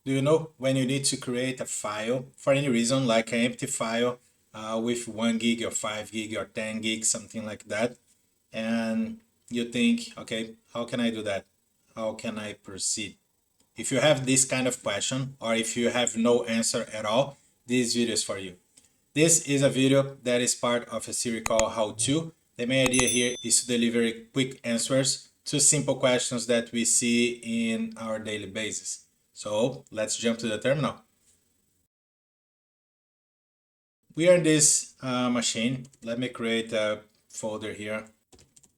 Do you know when you need to create a file for any reason, like an empty file with 1 gig or 5 gig or 10 gig, something like that, and you think, okay, how can I do that? How can I proceed? If you have this kind of question, or if you have no answer at all, this video is for you. This is a video that is part of a series called How To. The main idea here is to deliver quick answers to simple questions that we see in our daily basis. So let's jump to the terminal. We are in this machine. Let me create a folder here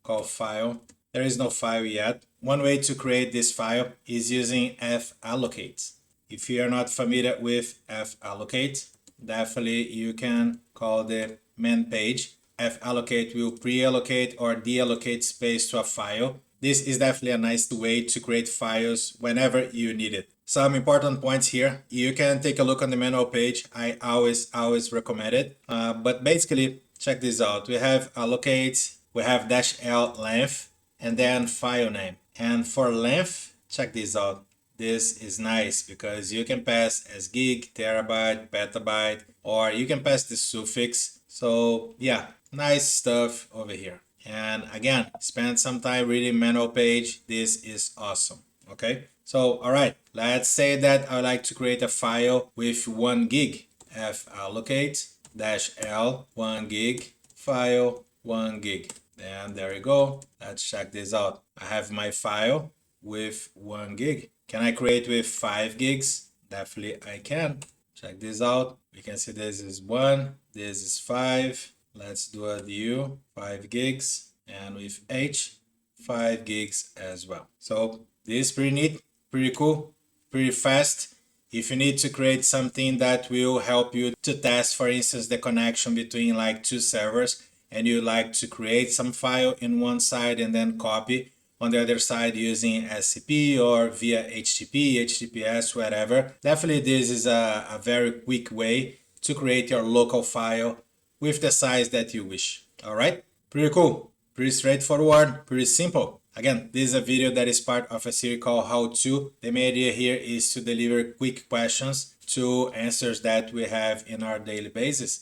called File. There is no file yet. One way to create this file is using fallocate. If you are not familiar with fallocate, definitely you can call the main page. Fallocate will pre-allocate or deallocate space to a file. This is definitely a nice way to create files whenever you need it. Some important points here. You can take a look on the manual page. I always recommend it. But basically, check this out. We have allocate, we have -l length, and then file name. And for length, check this out. This is nice because you can pass as gig, terabyte, petabyte, or you can pass the suffix. So yeah, nice stuff over here. And again, spend some time reading manual page. This is awesome. Okay. So, all right, let's say that I would like to create a file with 1 gig. Fallocate -l 1 gig, file 1 gig. And there you go. Let's check this out. I have my file with 1 gig. Can I create with 5 gigs? Definitely I can. Check this out. We can see this is 1, this is 5. Let's do a do 5 gigs, and with H, 5 gigs as well. So this is pretty neat, pretty cool, pretty fast. If you need to create something that will help you to test, for instance, the connection between like 2 servers, and you like to create some file in one side and then copy on the other side using SCP or via HTTP, HTTPS, whatever. Definitely this is a very quick way to create your local file with the size that you wish. All right, pretty cool, pretty straightforward, pretty simple. Again, this is a video that is part of a series called How To. The main idea here is to deliver quick questions to answers that we have in our daily basis.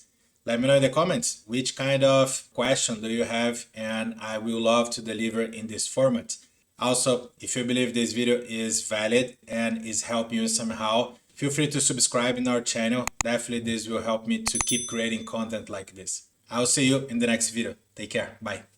Let me know in the comments which kind of question do you have, and I will love to deliver in this format. Also, if you believe this video is valid and is helping you somehow, feel free to subscribe in our channel. Definitely this will help me to keep creating content like this. I'll see you in the next video. Take care. Bye.